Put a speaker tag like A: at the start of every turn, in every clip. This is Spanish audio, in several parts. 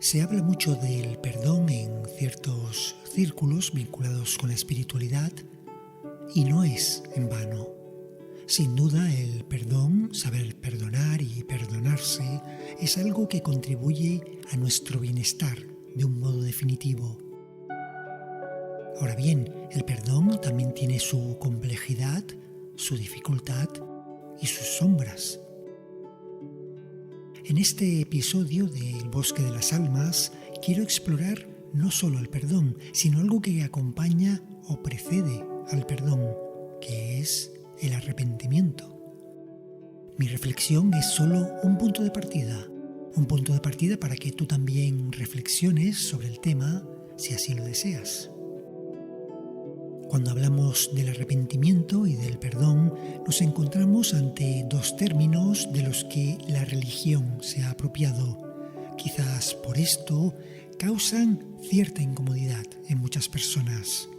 A: Se habla mucho del perdón en ciertos círculos vinculados con la espiritualidad y no es en vano. Sin duda, el perdón, saber perdonar y perdonarse, es algo que contribuye a nuestro bienestar de un modo definitivo. Ahora bien, el perdón también tiene su complejidad, su dificultad y sus sombras. En este episodio del Bosque de las Almas quiero explorar no solo el perdón, sino algo que acompaña o precede al perdón, que es el arrepentimiento. Mi reflexión es solo un punto de partida para que tú también reflexiones sobre el tema si así lo deseas. Cuando hablamos del arrepentimiento y del perdón, nos encontramos ante dos términos de los que la religión se ha apropiado. Quizás por esto causan cierta incomodidad en muchas personas.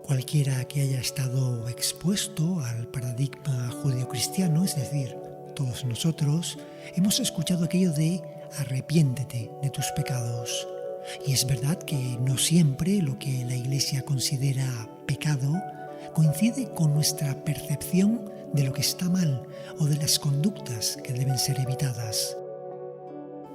A: Cualquiera que haya estado expuesto al paradigma judeocristiano, es decir, todos nosotros, hemos escuchado aquello de arrepiéntete de tus pecados. Y es verdad que no siempre lo que la Iglesia considera pecado coincide con nuestra percepción de lo que está mal o de las conductas que deben ser evitadas.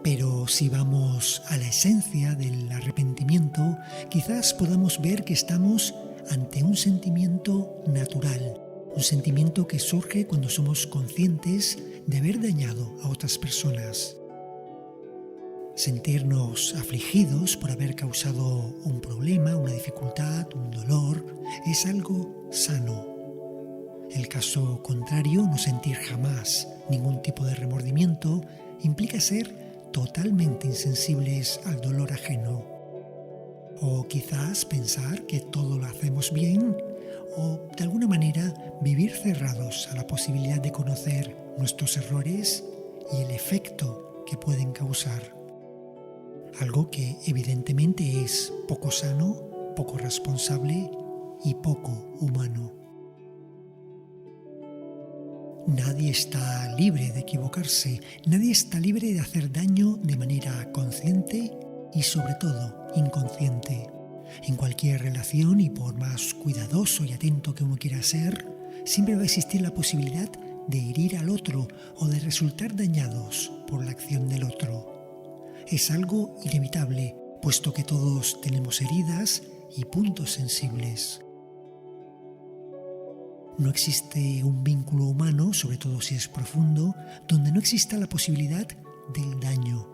A: Pero si vamos a la esencia del arrepentimiento, quizás podamos ver que estamos ante un sentimiento natural, un sentimiento que surge cuando somos conscientes de haber dañado a otras personas. Sentirnos afligidos por haber causado un problema, una dificultad, un dolor, es algo sano. El caso contrario, no sentir jamás ningún tipo de remordimiento, implica ser totalmente insensibles al dolor ajeno. O quizás pensar que todo lo hacemos bien, o de alguna manera vivir cerrados a la posibilidad de conocer nuestros errores y el efecto que pueden causar. Algo que evidentemente es poco sano, poco responsable y poco humano. Nadie está libre de equivocarse, nadie está libre de hacer daño de manera consciente y sobre todo inconsciente. En cualquier relación, y por más cuidadoso y atento que uno quiera ser, siempre va a existir la posibilidad de herir al otro o de resultar dañados por la acción del otro. Es algo inevitable, puesto que todos tenemos heridas y puntos sensibles. No existe un vínculo humano, sobre todo si es profundo, donde no exista la posibilidad del daño.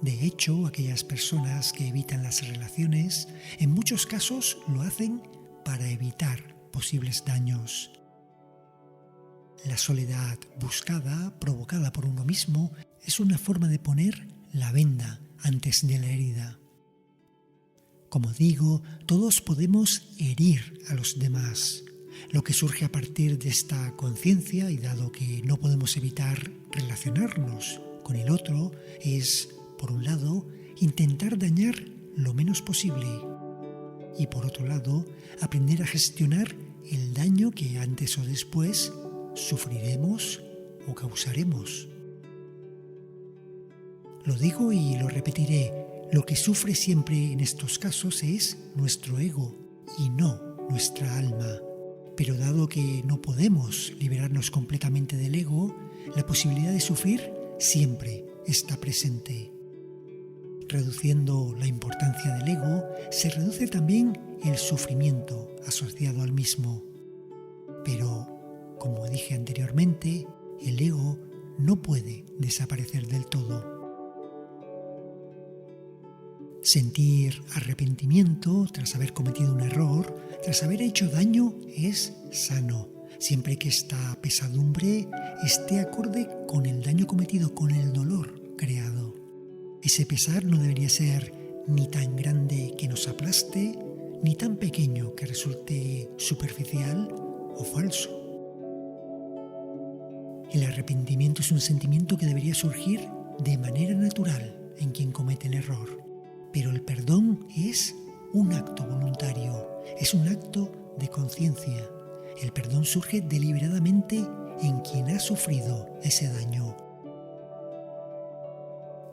A: De hecho, aquellas personas que evitan las relaciones, en muchos casos lo hacen para evitar posibles daños. La soledad buscada, provocada por uno mismo, es una forma de poner la venda antes de la herida. Como digo, todos podemos herir a los demás. Lo que surge a partir de esta conciencia, y dado que no podemos evitar relacionarnos con el otro, es, por un lado, intentar dañar lo menos posible y, por otro lado, aprender a gestionar el daño que antes o después sufriremos o causaremos. Lo digo y lo repetiré, lo que sufre siempre en estos casos es nuestro ego y no nuestra alma. Pero dado que no podemos liberarnos completamente del ego, la posibilidad de sufrir siempre está presente. Reduciendo la importancia del ego, se reduce también el sufrimiento asociado al mismo. Pero, como dije anteriormente, el ego no puede desaparecer del todo. Sentir arrepentimiento tras haber cometido un error, tras haber hecho daño, es sano, siempre que esta pesadumbre esté acorde con el daño cometido, con el dolor creado. Ese pesar no debería ser ni tan grande que nos aplaste, ni tan pequeño que resulte superficial o falso. El arrepentimiento es un sentimiento que debería surgir de manera natural en quien comete el error. Pero el perdón es un acto voluntario, es un acto de conciencia. El perdón surge deliberadamente en quien ha sufrido ese daño.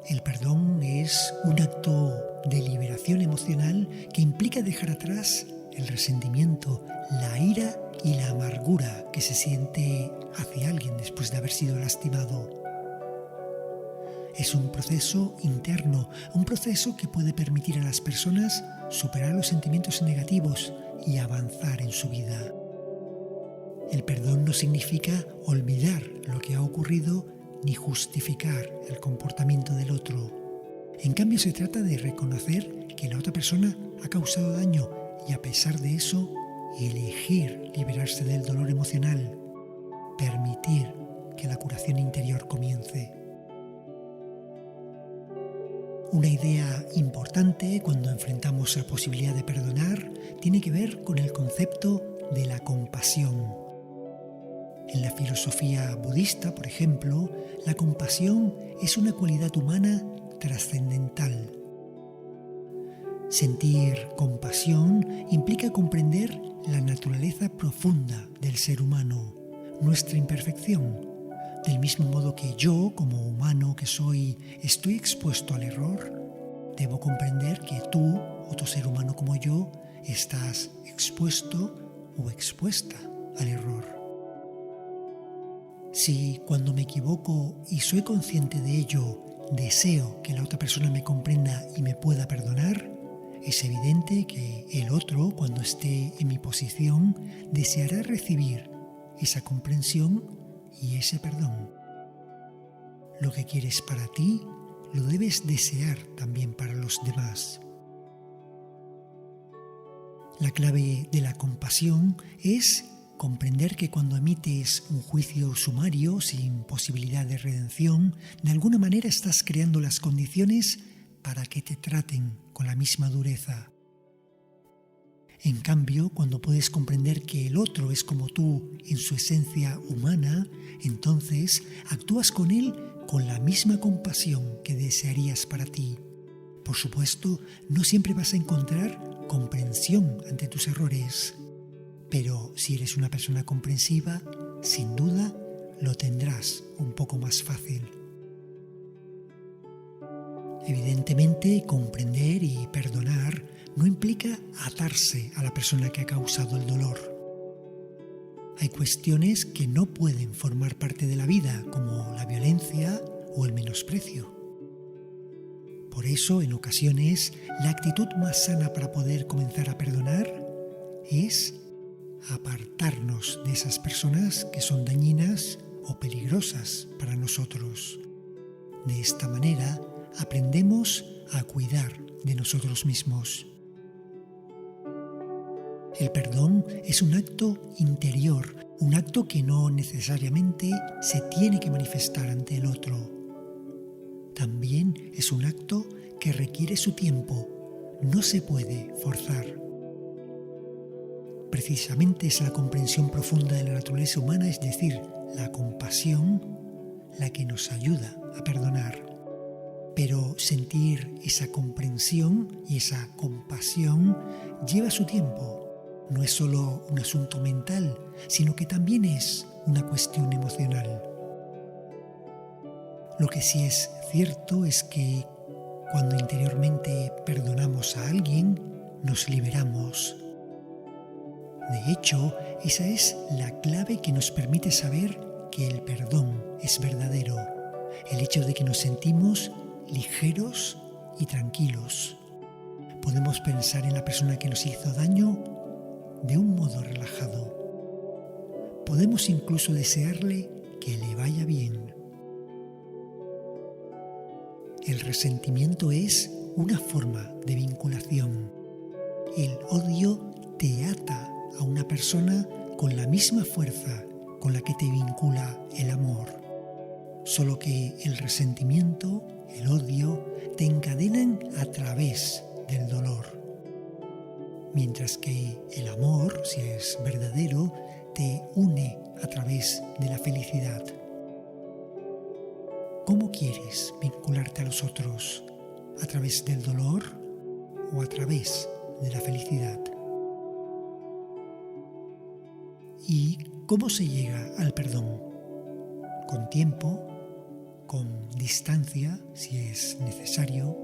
A: El perdón es un acto de liberación emocional que implica dejar atrás el resentimiento, la ira y la amargura que se siente hacia alguien después de haber sido lastimado. Es un proceso interno, un proceso que puede permitir a las personas superar los sentimientos negativos y avanzar en su vida. El perdón no significa olvidar lo que ha ocurrido ni justificar el comportamiento del otro. En cambio, se trata de reconocer que la otra persona ha causado daño y, a pesar de eso, elegir liberarse del dolor emocional, permitir que la curación interior comience. Una idea importante cuando enfrentamos la posibilidad de perdonar tiene que ver con el concepto de la compasión. En la filosofía budista, por ejemplo, la compasión es una cualidad humana trascendental. Sentir compasión implica comprender la naturaleza profunda del ser humano, nuestra imperfección. Del mismo modo que yo, como humano que soy, estoy expuesto al error, debo comprender que tú, otro ser humano como yo, estás expuesto o expuesta al error. Si cuando me equivoco y soy consciente de ello, deseo que la otra persona me comprenda y me pueda perdonar, es evidente que el otro, cuando esté en mi posición, deseará recibir esa comprensión y ese perdón. Lo que quieres para ti, lo debes desear también para los demás. La clave de la compasión es comprender que cuando emites un juicio sumario sin posibilidad de redención, de alguna manera estás creando las condiciones para que te traten con la misma dureza. En cambio, cuando puedes comprender que el otro es como tú en su esencia humana, entonces actúas con él con la misma compasión que desearías para ti. Por supuesto, no siempre vas a encontrar comprensión ante tus errores, pero si eres una persona comprensiva, sin duda lo tendrás un poco más fácil. Evidentemente, comprender y perdonar no implica atarse a la persona que ha causado el dolor. Hay cuestiones que no pueden formar parte de la vida, como la violencia o el menosprecio. Por eso, en ocasiones, la actitud más sana para poder comenzar a perdonar es apartarnos de esas personas que son dañinas o peligrosas para nosotros. De esta manera, aprendemos a cuidar de nosotros mismos. El perdón es un acto interior, un acto que no necesariamente se tiene que manifestar ante el otro. También es un acto que requiere su tiempo, no se puede forzar. Precisamente es la comprensión profunda de la naturaleza humana, es decir, la compasión, la que nos ayuda a perdonar. Pero sentir esa comprensión y esa compasión lleva su tiempo. No es solo un asunto mental, sino que también es una cuestión emocional. Lo que sí es cierto es que cuando interiormente perdonamos a alguien, nos liberamos. De hecho, esa es la clave que nos permite saber que el perdón es verdadero. El hecho de que nos sentimos ligeros y tranquilos. Podemos pensar en la persona que nos hizo daño de un modo relajado. Podemos incluso desearle que le vaya bien. El resentimiento es una forma de vinculación. El odio te ata a una persona con la misma fuerza con la que te vincula el amor. Solo que el resentimiento, el odio, te encadenan a través del dolor. Mientras que el amor, si es verdadero, te une a través de la felicidad. ¿Cómo quieres vincularte a los otros? ¿A través del dolor o a través de la felicidad? ¿Y cómo se llega al perdón? ¿Con tiempo? con distancia, si es necesario,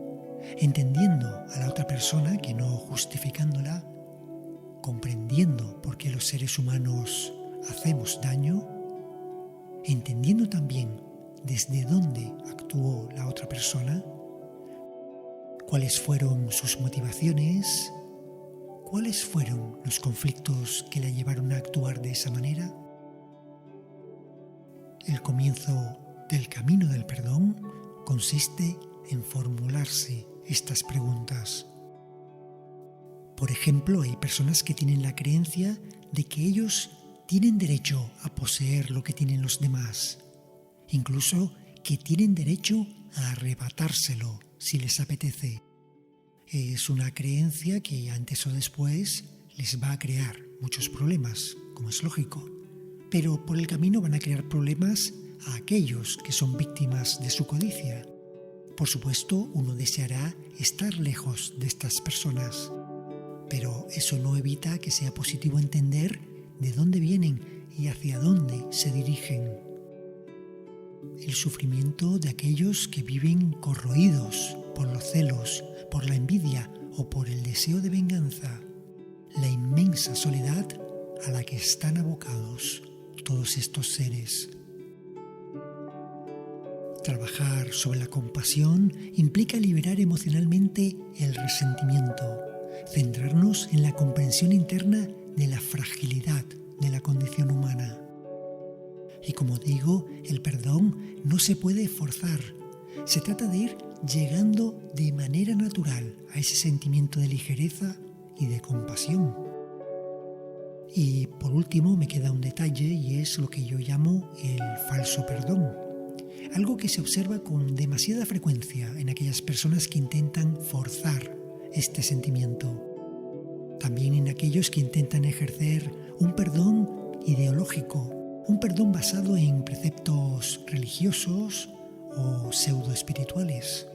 A: entendiendo a la otra persona que no justificándola, comprendiendo por qué los seres humanos hacemos daño, entendiendo también desde dónde actuó la otra persona, cuáles fueron sus motivaciones, cuáles fueron los conflictos que la llevaron a actuar de esa manera. El comienzo del camino del perdón consiste en formularse estas preguntas. Por ejemplo, hay personas que tienen la creencia de que ellos tienen derecho a poseer lo que tienen los demás, incluso que tienen derecho a arrebatárselo si les apetece. Es una creencia que antes o después les va a crear muchos problemas, como es lógico, pero por el camino van a crear problemas a aquellos que son víctimas de su codicia. Por supuesto, uno deseará estar lejos de estas personas, pero eso no evita que sea positivo entender de dónde vienen y hacia dónde se dirigen. El sufrimiento de aquellos que viven corroídos por los celos, por la envidia o por el deseo de venganza, la inmensa soledad a la que están abocados todos estos seres. Trabajar sobre la compasión implica liberar emocionalmente el resentimiento, centrarnos en la comprensión interna de la fragilidad de la condición humana. Y como digo, el perdón no se puede forzar. Se trata de ir llegando de manera natural a ese sentimiento de ligereza y de compasión. Y por último me queda un detalle y es lo que yo llamo el falso perdón. Algo que se observa con demasiada frecuencia en aquellas personas que intentan forzar este sentimiento. También en aquellos que intentan ejercer un perdón ideológico, un perdón basado en preceptos religiosos o pseudoespirituales.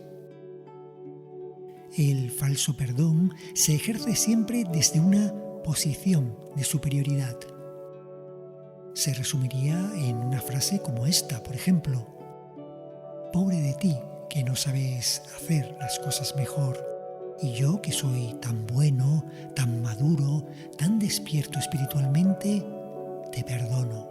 A: El falso perdón se ejerce siempre desde una posición de superioridad. Se resumiría en una frase como esta, por ejemplo: pobre de ti, que no sabes hacer las cosas mejor, y yo que soy tan bueno, tan maduro, tan despierto espiritualmente, te perdono.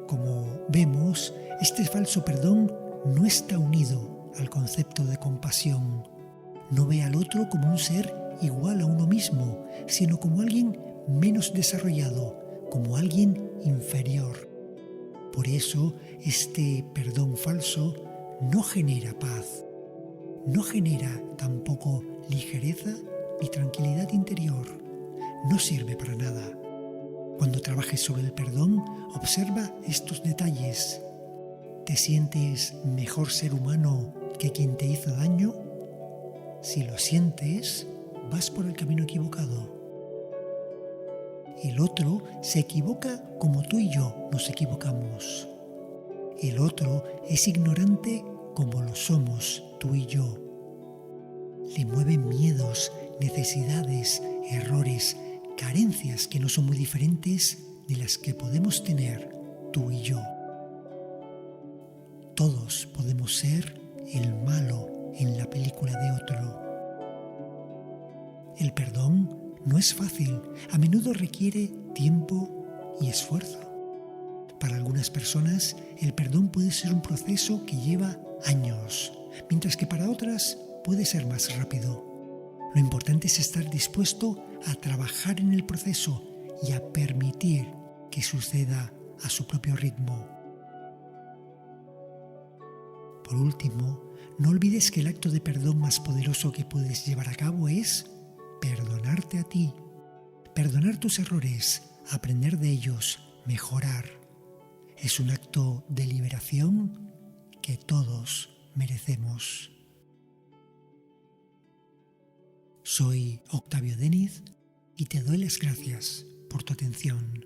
A: Como vemos, este falso perdón no está unido al concepto de compasión. No ve al otro como un ser igual a uno mismo, sino como alguien menos desarrollado, como alguien inferior. Por eso, este perdón falso no genera paz, no genera tampoco ligereza ni tranquilidad interior, no sirve para nada. Cuando trabajes sobre el perdón, observa estos detalles. ¿Te sientes mejor ser humano que quien te hizo daño? Si lo sientes, vas por el camino equivocado. El otro se equivoca como tú y yo nos equivocamos. El otro es ignorante como lo somos tú y yo. Le mueven miedos, necesidades, errores, carencias que no son muy diferentes de las que podemos tener tú y yo. Todos podemos ser el malo en la película de otro. El perdón no es fácil, a menudo requiere tiempo y esfuerzo. Para algunas personas, el perdón puede ser un proceso que lleva años, mientras que para otras puede ser más rápido. Lo importante es estar dispuesto a trabajar en el proceso y a permitir que suceda a su propio ritmo. Por último, no olvides que el acto de perdón más poderoso que puedes llevar a cabo es perdonarte a ti, perdonar tus errores, aprender de ellos, mejorar. Es un acto de liberación que todos merecemos. Soy Octavio Déniz y te doy las gracias por tu atención.